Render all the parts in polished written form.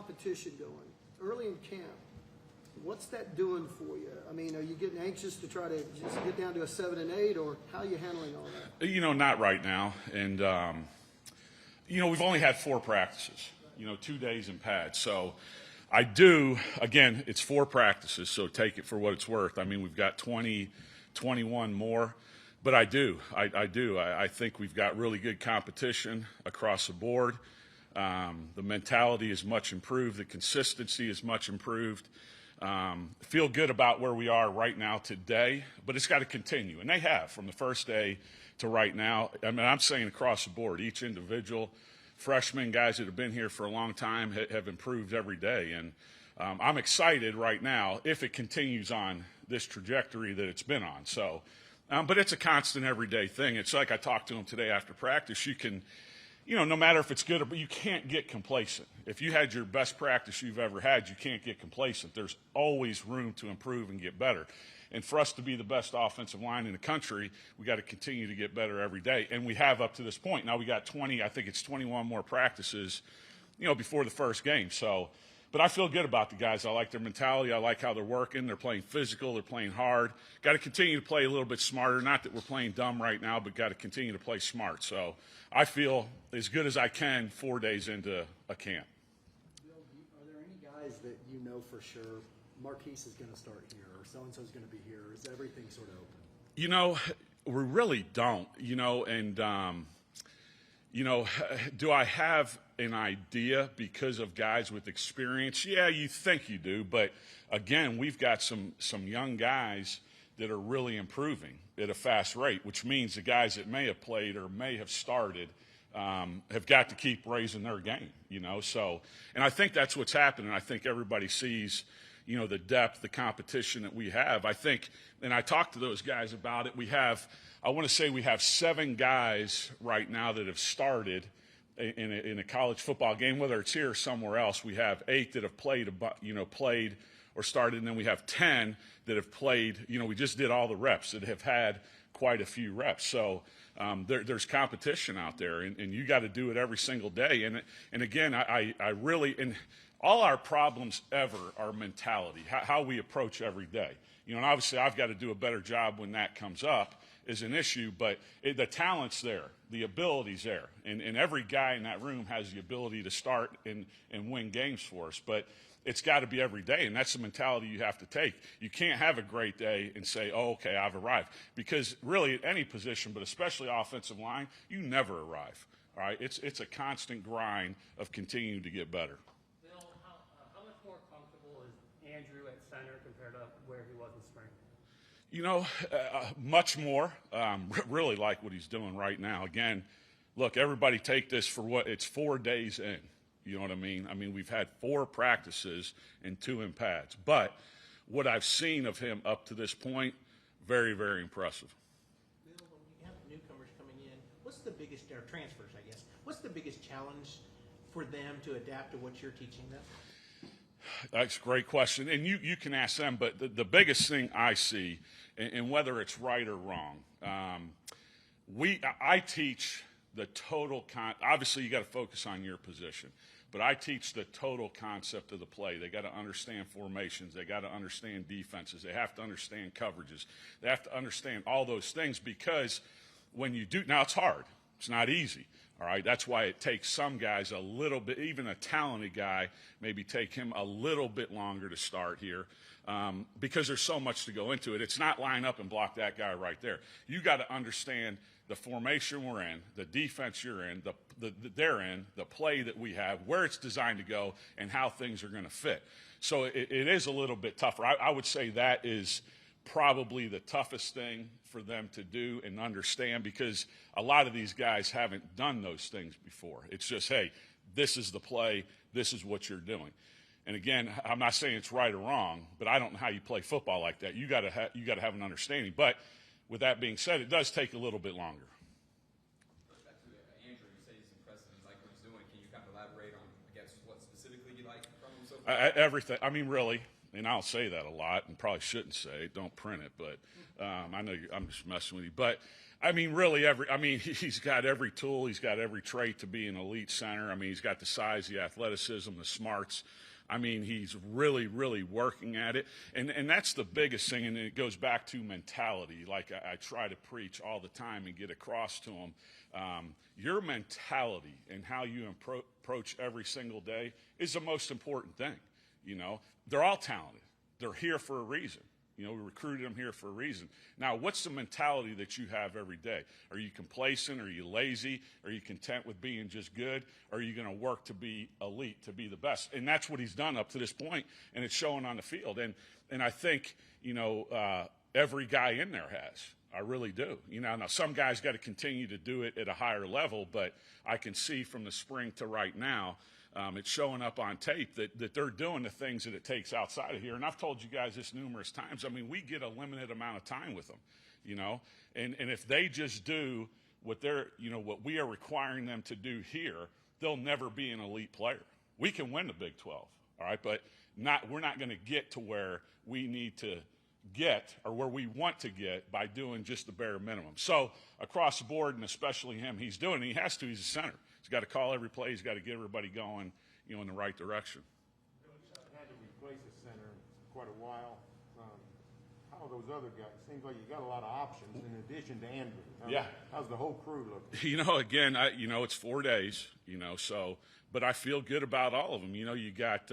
competition going early in camp. What's that doing for you? I mean, are you getting anxious to try to just get down to a 7 and 8, or how are you handling all that? Not right now. And, we've only had 4 practices, 2 days in pads. So I do, again, it's 4 practices, so take it for what it's worth. I mean, we've got 20, 21 more. But I do. I think we've got really good competition across the board. The mentality is much improved. The consistency is much improved. Feel good about where we are right now today, but it's got to continue. And they have from the first day to right now. I mean, I'm saying across the board, each individual, freshmen, guys that have been here for a long time have improved every day. And I'm excited right now if it continues on this trajectory that it's been on. So, but it's a constant everyday thing. It's like I talked to them today after practice. You can, no matter if it's good or, but you can't get complacent. If you had your best practice you've ever had, you can't get complacent. There's always room to improve and get better. And for us to be the best offensive line in the country, we got to continue to get better every day. And we have up to this point. Now we got 21 more practices, before the first game. So, but I feel good about the guys. I like their mentality. I like how they're working. They're playing physical. They're playing hard. Got to continue to play a little bit smarter. Not that we're playing dumb right now, but got to continue to play smart. So I feel as good as I can 4 days into a camp. Bill, are there any guys that you know for sure Marquise is going to start here or so-and-so is going to be here? Or is everything sort of open? We really don't, and do I have an idea because of guys with experience? Yeah, you think you do, but again, we've got some young guys that are really improving at a fast rate, which means the guys that may have played or may have started have got to keep raising their game, So, and I think that's what's happening. I think everybody sees, the depth, the competition that we have. I think, and I talked to those guys about it, I want to say we have 7 guys right now that have started in a college football game, whether it's here or somewhere else. We have 8 that have played or started, and then we have 10 that have played. We just did all the reps that have had quite a few reps. So there's competition out there, and you got to do it every single day. And again, I really, and all our problems ever are mentality, how we approach every day. And obviously I've got to do a better job when that comes up is an issue, but the talent's there, the ability's there, and every guy in that room has the ability to start and win games for us, but it's got to be every day, and that's the mentality you have to take. You can't have a great day and say, oh, okay, I've arrived, because really at any position, but especially offensive line, you never arrive, all right? It's a constant grind of continuing to get better. Bill, how much more comfortable is Andrew at center compared to where he was in spring? Much more. Really like what he's doing right now. Again, look, everybody take this for what it's 4 days in. You know what I mean? I mean, we've had 4 practices and 2 in pads. But what I've seen of him up to this point, very, very impressive. Bill, when you have newcomers coming in, what's the biggest, or transfers, I guess, what's the biggest challenge for them to adapt to what you're teaching them? That's a great question, and you can ask them, but the biggest thing I see, and whether it's right or wrong, I teach the total obviously you got to focus on your position, but I teach the total concept of the play. They got to understand formations, they got to understand defenses, they have to understand coverages, they have to understand all those things, because when you do, now it's hard, it's not easy. All right, that's why it takes some guys a little bit, even a talented guy, maybe take him a little bit longer to start here, because there's so much to go into it. It's not line up and block that guy right there. You got to understand the formation we're in, the defense you're in, they're in, the play that we have, where it's designed to go, and how things are going to fit. So it is a little bit tougher. I would say that is probably the toughest thing for them to do and understand, because a lot of these guys haven't done those things before. It's just, hey, this is the play, this is what you're doing. And again, I'm not saying it's right or wrong, but I don't know how you play football like that. You got to have an understanding. But with that being said, it does take a little bit longer. Back to Andrew, you say he's impressive, you like what he's doing. Can you kind of elaborate on, I guess, what specifically you like from him so far? Everything. I mean, really. And I'll say that a lot and probably shouldn't say it. Don't print it. But I know I'm just messing with you. But I mean, really he's got every tool. He's got every trait to be an elite center. I mean, he's got the size, the athleticism, the smarts. I mean, he's really, really working at it. And that's the biggest thing, and it goes back to mentality. Like I try to preach all the time and get across to him. Your mentality and how you approach every single day is the most important thing. You know, they're all talented. They're here for a reason. You know, we recruited them here for a reason. Now, what's the mentality that you have every day? Are you complacent? Are you lazy? Are you content with being just good? Or are you going to work to be elite, to be the best? And that's what he's done up to this point, and it's showing on the field. And I think, you know, every guy in there has. I really do. You know, now some guys got to continue to do it at a higher level, but I can see from the spring to right now, it's showing up on tape that they're doing the things that it takes outside of here. And I've told you guys this numerous times. I mean, we get a limited amount of time with them, you know. And if they just do what what we are requiring them to do here, they'll never be an elite player. We can win the Big 12, all right, but we're not going to get to where we need to get or where we want to get by doing just the bare minimum. So across the board, and especially him, he's doing it. He has to. He's a center. He's got to call every play. He's got to get everybody going, you know, in the right direction. Coach, I've had to replace a center quite a while. How are those other guys? Seems like you got a lot of options in addition to Andrew. Yeah. How's the whole crew looking? You know, again, it's 4 days, you know, so, but I feel good about all of them. You know, you got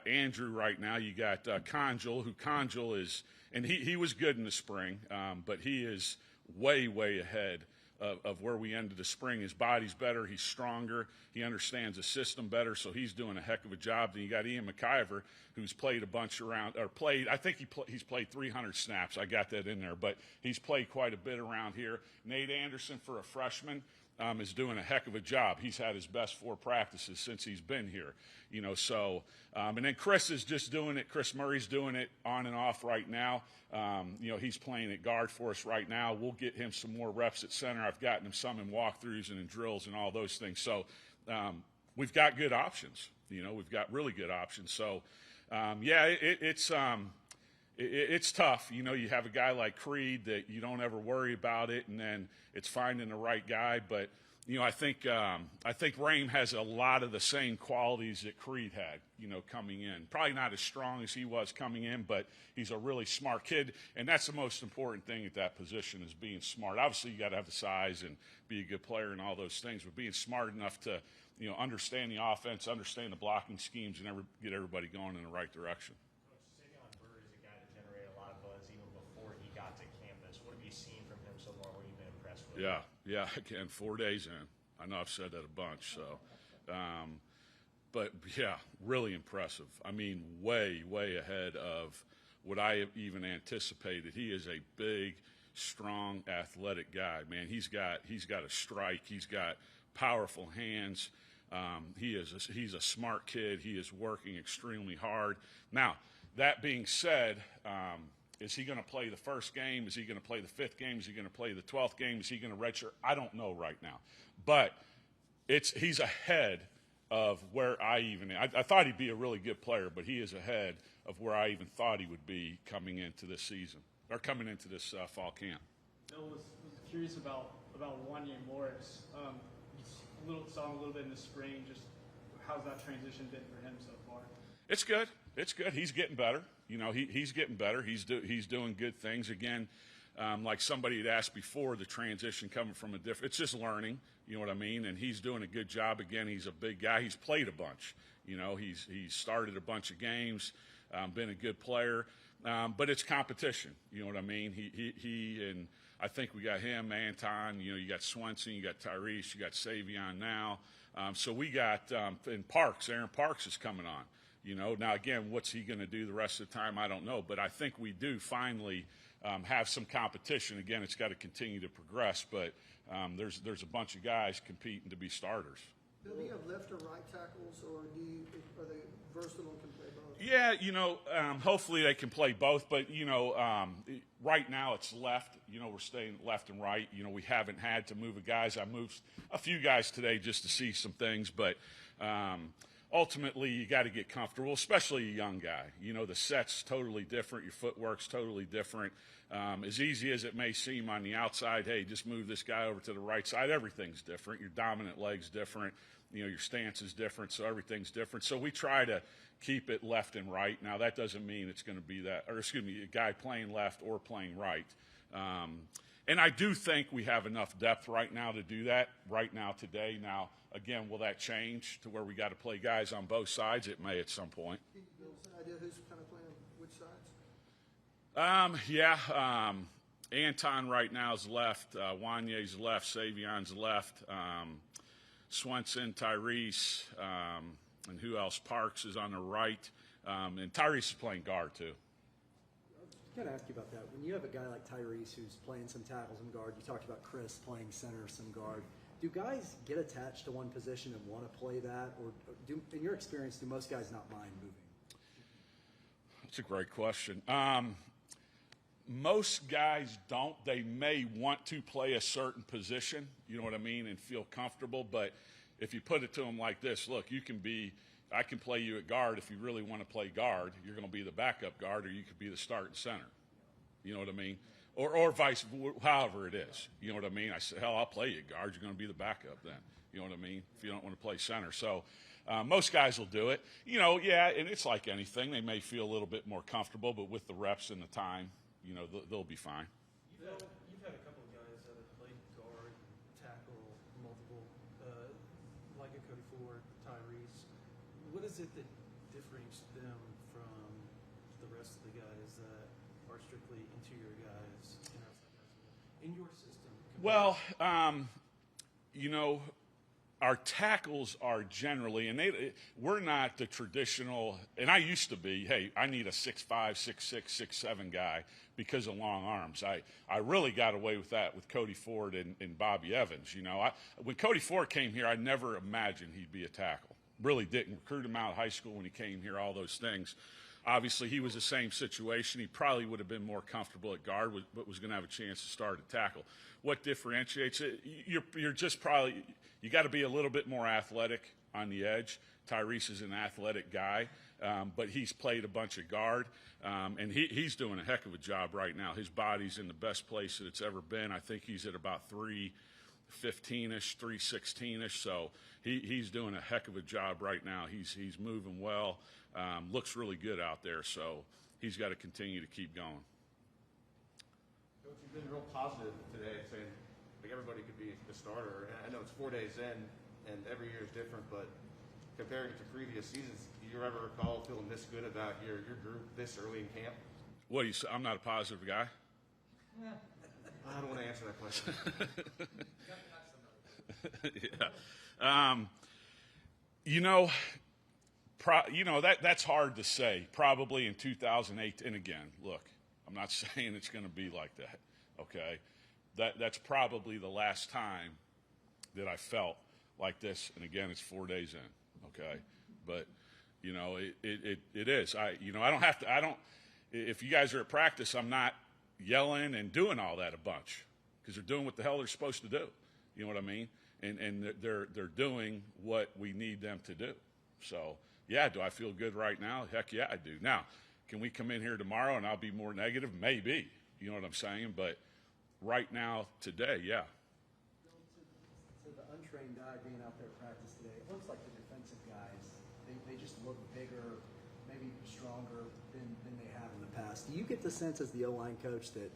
Andrew right now. You got Conjul is, and he was good in the spring, but he is way, way ahead of where we ended the spring. His body's better. He's stronger. He understands the system better, so he's doing a heck of a job. Then you got Ian McIver, who's played a bunch I think he's played 300 snaps. I got that in there, but he's played quite a bit around here. Nate Anderson, for a freshman, is doing a heck of a job. He's had his best 4 practices since he's been here, you know. So, and then Chris is just doing it. Chris Murray's doing it on and off right now. You know, he's playing at guard for us right now. We'll get him some more reps at center. I've gotten him some in walkthroughs and in drills and all those things. So, we've got good options. You know, we've got really good options. So, yeah, it's tough. You know, you have a guy like Creed that you don't ever worry about it, and then it's finding the right guy. But, you know, I think Rahm has a lot of the same qualities that Creed had, you know, coming in. Probably not as strong as he was coming in, but he's a really smart kid, and that's the most important thing at that position is being smart. Obviously, you got to have the size and be a good player and all those things, but being smart enough to, you know, understand the offense, understand the blocking schemes, and get everybody going in the right direction. Yeah. Again, 4 days in. I know I've said that a bunch. So, but yeah, really impressive. I mean, way, way ahead of what I have even anticipated. He is a big, strong, athletic guy. Man, he's got a strike. He's got powerful hands. He's a smart kid. He is working extremely hard. Now, that being said, is he going to play the first game? Is he going to play the 5th game? Is he going to play the 12th game? Is he going to redshirt? I don't know right now. But he's ahead of where I thought he'd be a really good player, but he is ahead of where I even thought he would be coming into this season, or coming into this fall camp. Bill was curious about Wanya Morris. Saw him a little bit in the spring. Just how's that transition been for him so far? It's good. It's good. He's getting better. You know, he's getting better. He's doing good things. Again, like somebody had asked before, the transition coming from it's just learning. You know what I mean? And he's doing a good job. Again, he's a big guy. He's played a bunch. You know, he's started a bunch of games, been a good player. But it's competition. You know what I mean? He and I think we got him, Anton. You know, you got Swenson, you got Tyrese, you got Savion now. So we got in Parks. Aaron Parks is coming on. You know, now again, what's he going to do the rest of the time? I don't know. But I think we do finally have some competition. Again, it's got to continue to progress. But there's a bunch of guys competing to be starters. Bill, do you have left or right tackles, or are they versatile and can play both? Yeah, you know, hopefully they can play both. But, you know, right now it's left. You know, we're staying left and right. You know, we haven't had to move guys. I moved a few guys today just to see some things. But ultimately you got to get comfortable, especially a young guy. You know, the set's totally different. Your footwork's totally different. As easy as it may seem on the outside, hey, just move this guy over to the right side. Everything's different. Your dominant leg's different. You know, your stance is different, so everything's different. So we try to keep it left and right. Now, that doesn't mean it's going to be that, or excuse me, a guy playing left or playing right. And I do think we have enough depth right now to do that right now today. Now, again, will that change to where we got to play guys on both sides? It may at some point. Can you give us an idea who's kind of playing which sides? Anton right now is left. Wanye's left. Savion's left. Swenson, Tyrese, and who else? Parks is on the right. And Tyrese is playing guard, too. I got to ask you about that. When you have a guy like Tyrese who's playing some tackles and guard, you talked about Chris playing center, some guard. Do guys get attached to one position and want to play that? Or do, in your experience, do most guys not mind moving? That's a great question. Most guys don't. They may want to play a certain position, you know what I mean, and feel comfortable. But if you put it to them like this, look, I can play you at guard if you really want to play guard. You're going to be the backup guard, or you could be the starting center. You know what I mean? Or vice, however it is. You know what I mean? I said, hell, I'll play you at guard. You're going to be the backup then. You know what I mean? If you don't want to play center. So most guys will do it. You know, yeah, and it's like anything. They may feel a little bit more comfortable, but with the reps and the time, you know, they'll be fine. You've had a couple of guys that have played guard, tackle, multiple, like a Cody Ford, Tyrese. What is it that differentiates them from the rest of the guys that are strictly interior guys and outside guys in your system? Well, you know, our tackles are generally, and we're not the traditional, and I used to be, hey, I need a 6'5", 6'6", 6'7" guy because of long arms. I really got away with that with Cody Ford and Bobby Evans. You know, when Cody Ford came here, I never imagined he'd be a tackle. Really didn't. Recruit him out of high school when he came here, all those things. Obviously, he was the same situation. He probably would have been more comfortable at guard, but was going to have a chance to start at tackle. What differentiates it? You're just probably, you got to be a little bit more athletic on the edge. Tyrese is an athletic guy, but he's played a bunch of guard, and he's doing a heck of a job right now. His body's in the best place that it's ever been. I think he's at about 315-ish, 316-ish, so he's doing a heck of a job right now. He's moving well, looks really good out there, so he's got to continue to keep going. Coach, you've been real positive today, saying like everybody could be the starter. And I know it's 4 days in, and every year is different, but comparing it to previous seasons, do you ever recall feeling this good about your group this early in camp? What, I'm not a positive guy? I don't want to answer that question. Yeah. You know, that's hard to say. Probably in 2008, and again, look, I'm not saying it's going to be like that, okay? That's probably the last time that I felt like this, and again, it's 4 days in, okay? But, you know, it is. I don't, if you guys are at practice, I'm not yelling and doing all that a bunch because they're doing what the hell they're supposed to do. You know what I mean? And they're doing what we need them to do. So, yeah, do I feel good right now? Heck yeah, I do. Now, can we come in here tomorrow and I'll be more negative? Maybe. You know what I'm saying? But right now, today, yeah. To the untrained guy being out there at practice today, it looks like the defensive guys, they just look bigger, maybe stronger than they have in the past. Do you get the sense as the O-line coach that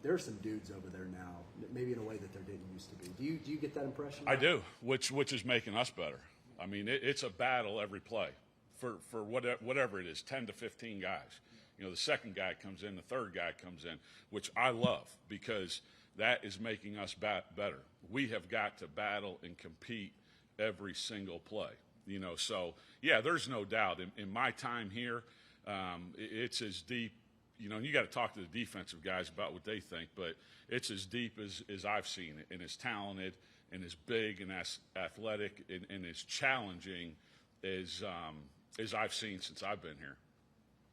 there are some dudes over there now, maybe in a way that there didn't used to be? Do you get that impression? I do, which is making us better. I mean, it's a battle every play for whatever it is, 10 to 15 guys. You know, the second guy comes in, the third guy comes in, which I love because that is making us better. We have got to battle and compete every single play. You know, so, yeah, there's no doubt. In my time here, it's as deep. You know, and you got to talk to the defensive guys about what they think, but it's as deep as I've seen it, and as talented, and as big, and as athletic, and as challenging as I've seen since I've been here.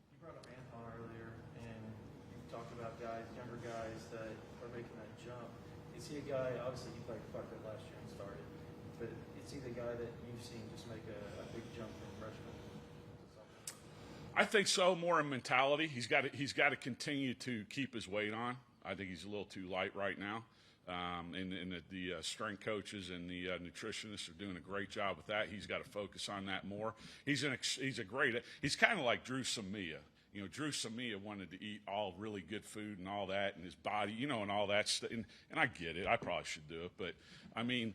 You brought up Anton earlier, and you talked about guys, younger guys that are making that jump. Is he a guy, obviously you played last year and started, but is he the guy that you've seen just make a big jump from I think so, more in mentality. He's got to continue to keep his weight on. I think he's a little too light right now. And the strength coaches and the nutritionists are doing a great job with that. He's got to focus on that more. He's kind of like Drew Samia. You know, Drew Samia wanted to eat all really good food and all that, and his body, you know, and all that stuff. And I get it. I probably should do it. But, I mean,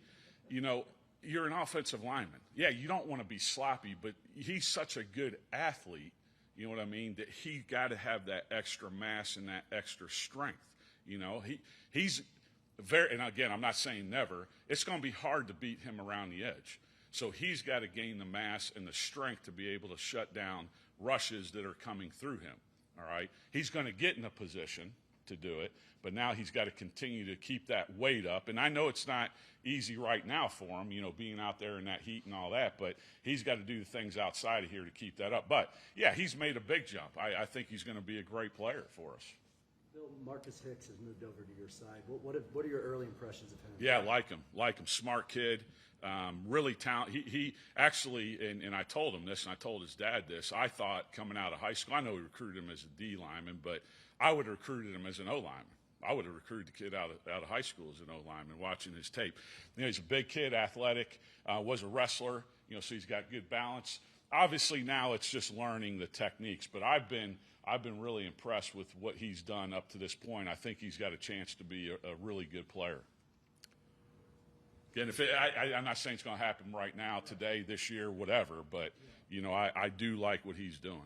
you know, you're an offensive lineman. Yeah, you don't want to be sloppy, but he's such a good athlete, you know what I mean, that he got to have that extra mass and that extra strength. You know, he's very, and again, I'm not saying never. It's going to be hard to beat him around the edge. So he's got to gain the mass and the strength to be able to shut down rushes that are coming through him. All right, he's going to get in a position to do it, but now he's got to continue to keep that weight up. And I know it's not easy right now for him, you know, being out there in that heat and all that, but he's got to do the things outside of here to keep that up. But yeah, he's made a big jump. I think he's going to be a great player for us. Bill, Marcus Hicks has moved over to your side. What are your early impressions of him? Yeah, like him, smart kid, really talented. He actually, and I told him this, and I told his dad this. I thought coming out of high school, I know we recruited him as a D lineman, but I would have recruited him as an O lineman. I would have recruited the kid out of high school as an O lineman, watching his tape. You know, he's a big kid, athletic, was a wrestler. You know, so he's got good balance. Obviously, now it's just learning the techniques, but I've been really impressed with what he's done up to this point. I think he's got a chance to be a really good player. Again, I'm not saying it's going to happen right now, today, this year, whatever, but, you know, I do like what he's doing.